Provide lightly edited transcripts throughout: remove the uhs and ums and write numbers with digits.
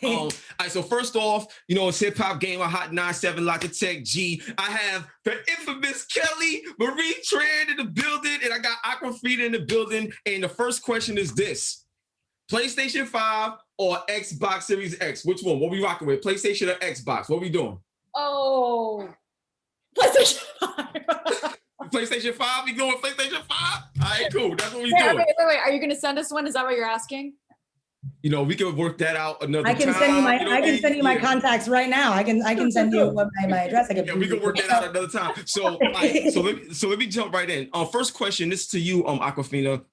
All right, so first off, you know, it's HIpHopGamer, Hot 97, Logitech G. I have the infamous Kelly Marie Tran in the building, and I got Awkwafina in the building. And the first question is this: PlayStation 5 or Xbox Series X? Which one? What we rocking with? PlayStation or Xbox? What we doing? Oh, PlayStation 5. PlayStation 5? We going PlayStation 5? All right, cool. That's what we doing. Wait. Are you going to send us one? Is that what you're asking? You know, we can work that out another time. I can send you my contacts right now. I can send you my address. We can work that out another time. So, let me jump right in. First question, this is to you, Awkwafina.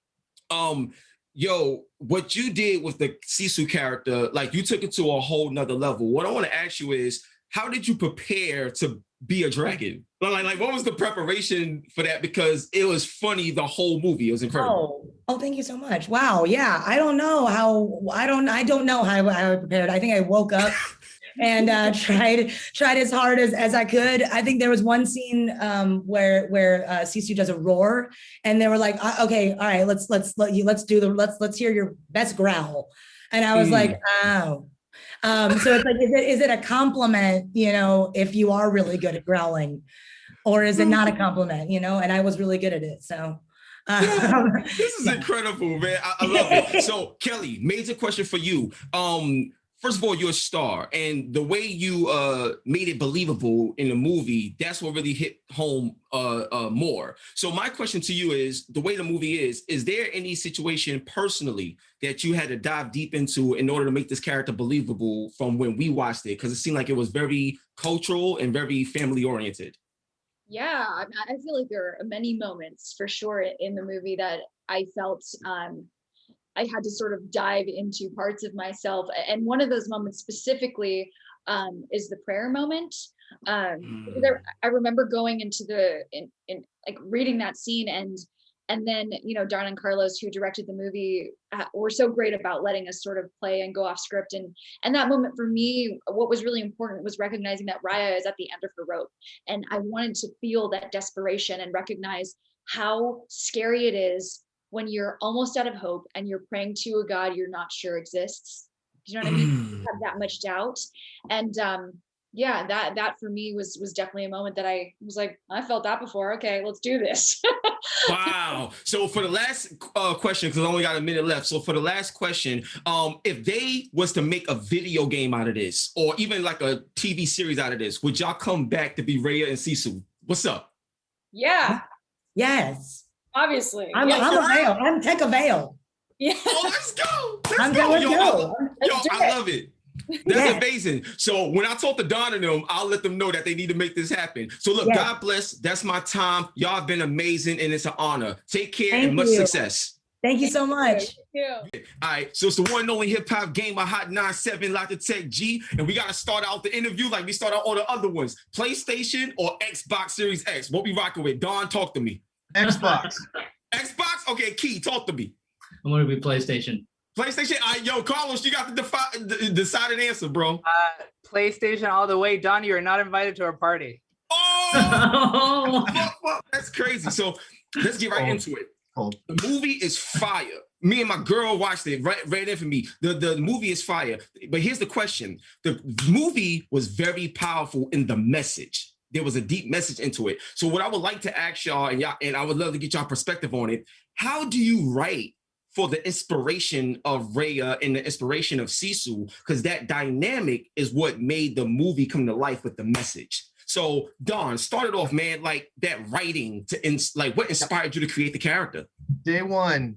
Yo, what you did with the Sisu character, like you took it to a whole nother level. What I want to ask you is, how did you prepare to be a dragon? Like what was the preparation for that? Because it was funny the whole movie. It was incredible. Oh, thank you so much. Wow. Yeah. I don't know how I prepared. I think I woke up and tried as hard as I could. I think there was one scene where Sisu does a roar, and they were like, okay, all right, let's hear your best growl. And I was like, oh. So it's like, is it a compliment, you know, if you are really good at growling, or is it not a compliment, you know? And I was really good at it. So this is incredible, man. I love it. So Kelly, major question for you. First of all, you're a star, and the way you made it believable in the movie, that's what really hit home more. So my question to you is, the way the movie is there any situation personally that you had to dive deep into in order to make this character believable from when we watched it? Because it seemed like it was very cultural and very family oriented. Yeah, I feel like there are many moments for sure in the movie that I felt I had to sort of dive into parts of myself. And one of those moments specifically is the prayer moment. I remember going into like reading that scene, and then, you know, Don and Carlos, who directed the movie, were so great about letting us sort of play and go off script. And that moment for me, what was really important was recognizing that Raya is at the end of her rope. And I wanted to feel that desperation and recognize how scary it is when you're almost out of hope and you're praying to a God you're not sure exists. Do you know what I mean? You have that much doubt. And yeah, that for me was definitely a moment that I was like, I felt that before. Okay, let's do this. Wow. So for the last question, because I only got a minute left. So for the last question, if they was to make a video game out of this, or even like a TV series out of this, would y'all come back to be Raya and Sisu? What's up? Yeah. Yes. Obviously. I'm Avail. I'm Tech Avail. Yeah. Oh, let's go. Let's go. I love it. That's amazing. So when I talk to Don and them, I'll let them know that they need to make this happen. So look, God bless. That's my time. Y'all have been amazing, and it's an honor. Take care and much success. Thank you so much. All right, so it's the one and only HIpHopGamer, Hot 97, Logitech G, and we got to start out the interview like we start out all the other ones. PlayStation or Xbox Series X? What we rocking with? Don, talk to me. Xbox. Xbox? Okay, Key, talk to me. I'm going to be PlayStation. PlayStation? Yo, Carlos, you got the decided answer, bro. PlayStation all the way. Don, you are not invited to our party. Oh! That's crazy. So let's get right into it. The movie is fire. Me and my girl watched it right in for me. The movie is fire. But here's the question. The movie was very powerful in the message. There was a deep message into it. So what I would like to ask y'all, and I would love to get y'all perspective on it. How do you write for the inspiration of Raya and the inspiration of Sisu? Because that dynamic is what made the movie come to life with the message. So Don, start it off, man, like that writing what inspired you to create the character? Day one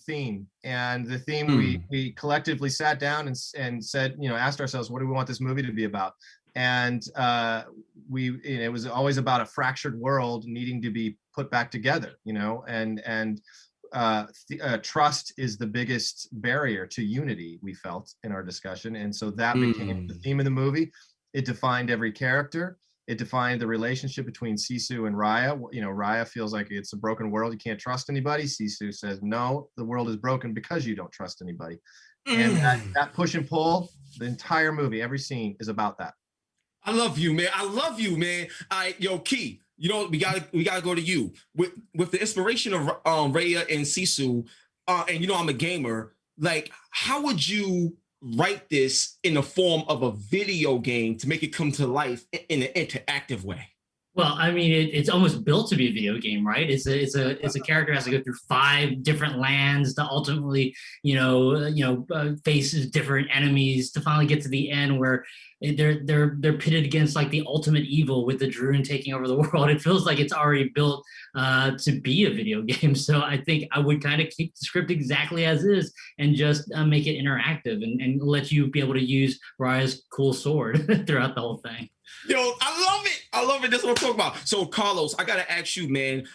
theme. And the theme we collectively sat down and said, you know, asked ourselves, what do we want this movie to be about? And it was always about a fractured world needing to be put back together, you know, and trust is the biggest barrier to unity, we felt in our discussion. And so that became the theme of the movie. It defined every character. It defined the relationship between Sisu and Raya. You know, Raya feels like it's a broken world. You can't trust anybody. Sisu says, no, the world is broken because you don't trust anybody. And that push and pull, the entire movie, every scene is about that. I love you, man. Yo, Key, you know, we gotta go to you with the inspiration of Raya and Sisu, and you know I'm a gamer. Like, how would you write this in the form of a video game to make it come to life in an interactive way? Well, I mean, it's almost built to be a video game, right? It's a character has to go through 5 different lands to ultimately, face different enemies to finally get to the end where they're pitted against like the ultimate evil with the Druin taking over the world. It feels like it's already built to be a video game. So I think I would kind of keep the script exactly as is and just make it interactive and let you be able to use Raya's cool sword throughout the whole thing. Yo, I love it. I love it. That's what I'm talking about. So, Carlos, I gotta ask you, man.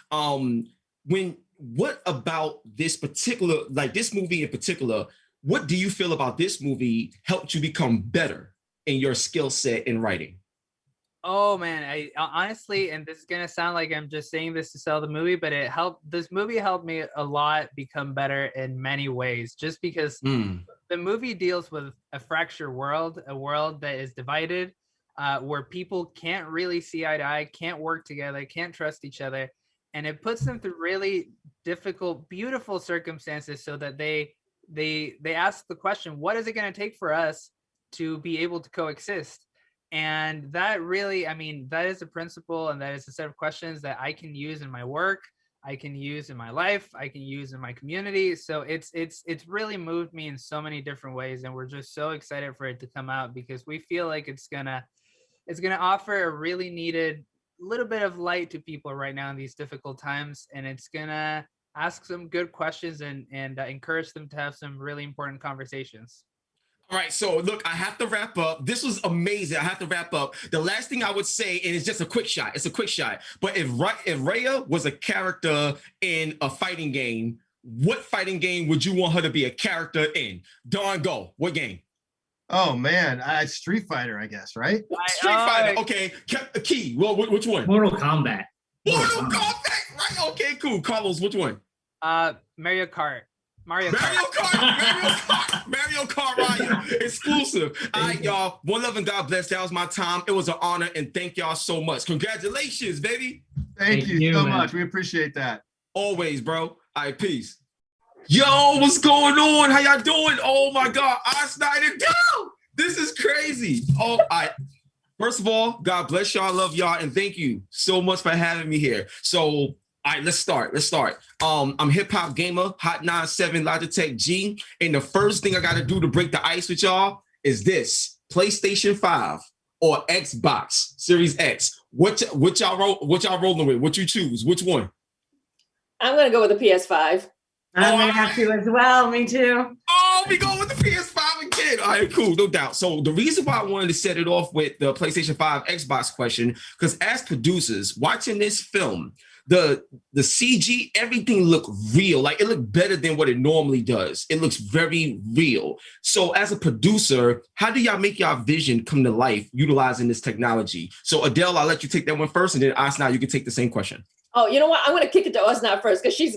What about this particular, like this movie in particular? What do you feel about this movie helped you become better in your skill set in writing? Oh man, I honestly, and this is gonna sound like I'm just saying this to sell the movie, but this movie helped me a lot become better in many ways. Just because the movie deals with a fractured world, a world that is divided. Where people can't really see eye to eye, can't work together, can't trust each other. And it puts them through really difficult, beautiful circumstances so that they ask the question, what is it going to take for us to be able to coexist? And that really, I mean, that is a principle and that is a set of questions that I can use in my work, I can use in my life, I can use in my community. So it's really moved me in so many different ways. And we're just so excited for it to come out because we feel like it's gonna offer a really needed little bit of light to people right now in these difficult times. And it's gonna ask some good questions and encourage them to have some really important conversations. All right, so look, I have to wrap up. This was amazing. I have to wrap up. The last thing I would say, and it's just a quick shot. It's a quick shot. But if Raya was a character in a fighting game, what fighting game would you want her to be a character in? Don, go. What game? Oh man, Street Fighter, I guess, right? Street Fighter. Okay, Key. Well, which one? Mortal Kombat. Mortal Kombat. Right. Okay, cool. Carlos, which one? Mario Kart. Mario Kart, Raya, exclusive. All right, y'all. One love and God bless. That was my time. It was an honor, and thank y'all so much. Congratulations, baby. Thank you so much. We appreciate that. Always, bro. All right, peace. Yo, what's going on? How y'all doing? Oh my God, I snided down. This is crazy. Oh, first of all, God bless y'all. I love y'all, and thank you so much for having me here. So. All right, let's start. I'm HIpHopGamer, Hot 97 Logitech G. And the first thing I got to do to break the ice with y'all is this: PlayStation 5 or Xbox Series X. What y'all rolling with? What you choose? Which one? I'm going to go with the PS5. I'm going to have to as well. Me too. Oh, we going with the PS5 again. All right, cool. No doubt. So the reason why I wanted to set it off with the PlayStation 5 Xbox question, because as producers watching this film, the CG, everything looked real. Like it looked better than what it normally does. It looks very real. So as a producer, how do y'all make y'all vision come to life utilizing this technology? So Adele, I'll let you take that one first, and then Asna, you can take the same question. Oh, you know what? I'm going to kick it to Asna first because she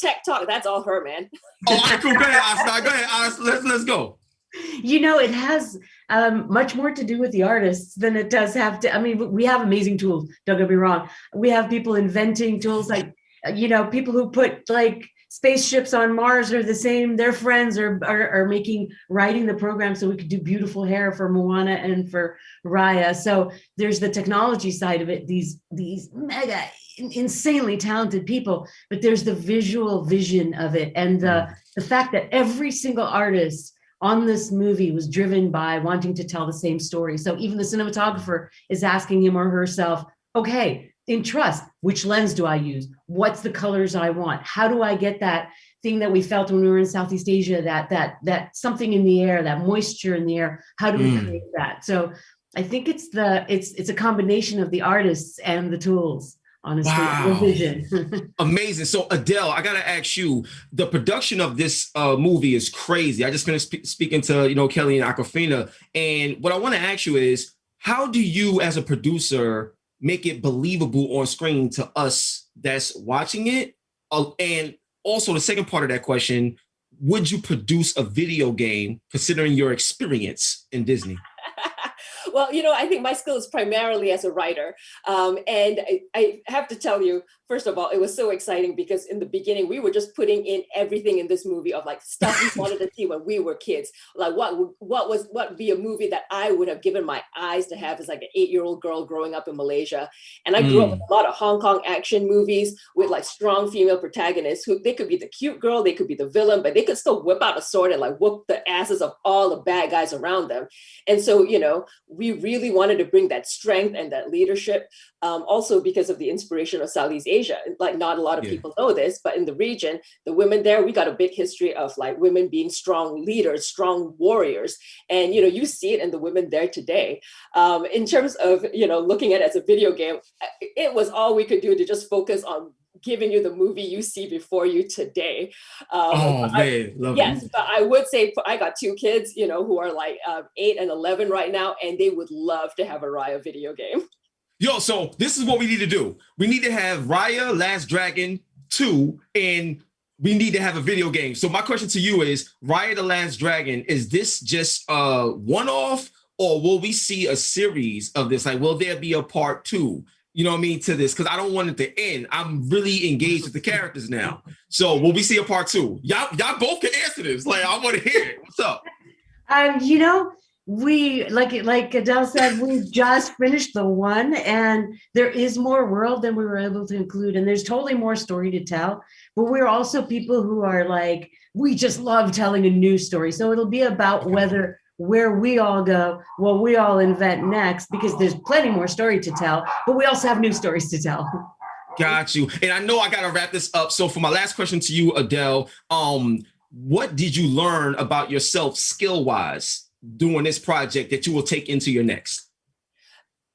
tech talk. That's all her, man. Oh, all right, cool. Go ahead, Asna. Go ahead, Asna. Let's go. It has much more to do with the artists than it does have to. I mean, we have amazing tools. Don't get me wrong. We have people inventing tools like, people who put like spaceships on Mars are the same. Their friends are writing the program so we could do beautiful hair for Moana and for Raya. So there's the technology side of it. These mega insanely talented people, but there's the visual vision of it, and the fact that every single artist on this movie was driven by wanting to tell the same story. So even the cinematographer is asking him or herself, okay, in trust, which lens do I use? What's the colors I want? How do I get that thing that we felt when we were in Southeast Asia, that something in the air, that moisture in the air? How do we create that? So I think it's a combination of the artists and the tools. Honestly, wow. Vision. Amazing. So Adele, I gotta ask you, the production of this movie is crazy. I just finished speaking to Kelly and Awkwafina, and what I want to ask you is, how do you as a producer make it believable on screen to us that's watching it? And also the second part of that question, would you produce a video game considering your experience in Disney? Well, I think my skill is primarily as a writer. And I have to tell you, first of all, it was so exciting because in the beginning, we were just putting in everything in this movie of like stuff we wanted to see when we were kids. Like what would be a movie that I would have given my eyes to have as like an 8-year-old girl growing up in Malaysia. And I grew up with a lot of Hong Kong action movies with like strong female protagonists who they could be the cute girl, they could be the villain, but they could still whip out a sword and like whoop the asses of all the bad guys around them. And so, we really wanted to bring that strength and that leadership, also because of the inspiration of Southeast Asia. Like not a lot of people know this, but in the region, the women there, we got a big history of like women being strong leaders, strong warriors. And, you see it in the women there today. In terms of, looking at it as a video game, it was all we could do to just focus on giving you the movie you see before you today. Love yes, it. but I would say I got 2 kids, who are like 8 and 11 right now, and they would love to have a Raya video game. Yo, so this is what we need to do. We need to have Raya Last Dragon 2, and we need to have a video game. So my question to you is, Raya the Last Dragon, is this just a one-off, or will we see a series of this? Like, will there be a part 2? You know what I mean, to this? Because I don't want it to end. I'm really engaged with the characters now. So will we see a part 2? Y'all both can answer this. Like, I want to hear it. What's up? We like Adele said, we just finished the 1, and there is more world than we were able to include, and there's totally more story to tell. But we're also people who are like, we just love telling a new story. So it'll be about where we all go, what we all invent next, because there's plenty more story to tell, but we also have new stories to tell. Got you. And I know I got to wrap this up. So for my last question to you, Adele, what did you learn about yourself skill-wise doing this project that you will take into your next?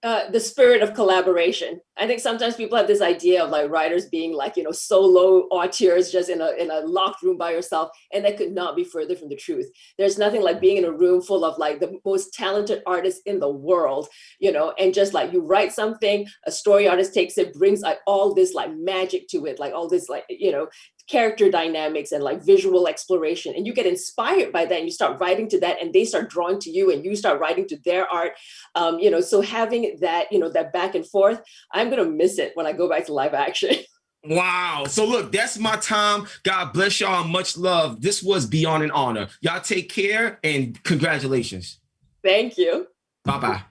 The spirit of collaboration. I think sometimes people have this idea of like writers being like, solo auteurs just in a locked room by yourself. And that could not be further from the truth. There's nothing like being in a room full of like the most talented artists in the world, and just like you write something, a story artist takes it, brings like all this like magic to it, like all this like, character dynamics and like visual exploration, and you get inspired by that and you start writing to that, and they start drawing to you and you start writing to their art. So having that, that back and forth, I'm gonna miss it when I go back to live action. Wow. So look, that's my time. God bless y'all. Much love. This was beyond an honor. Y'all take care and congratulations. Thank you. Bye-bye.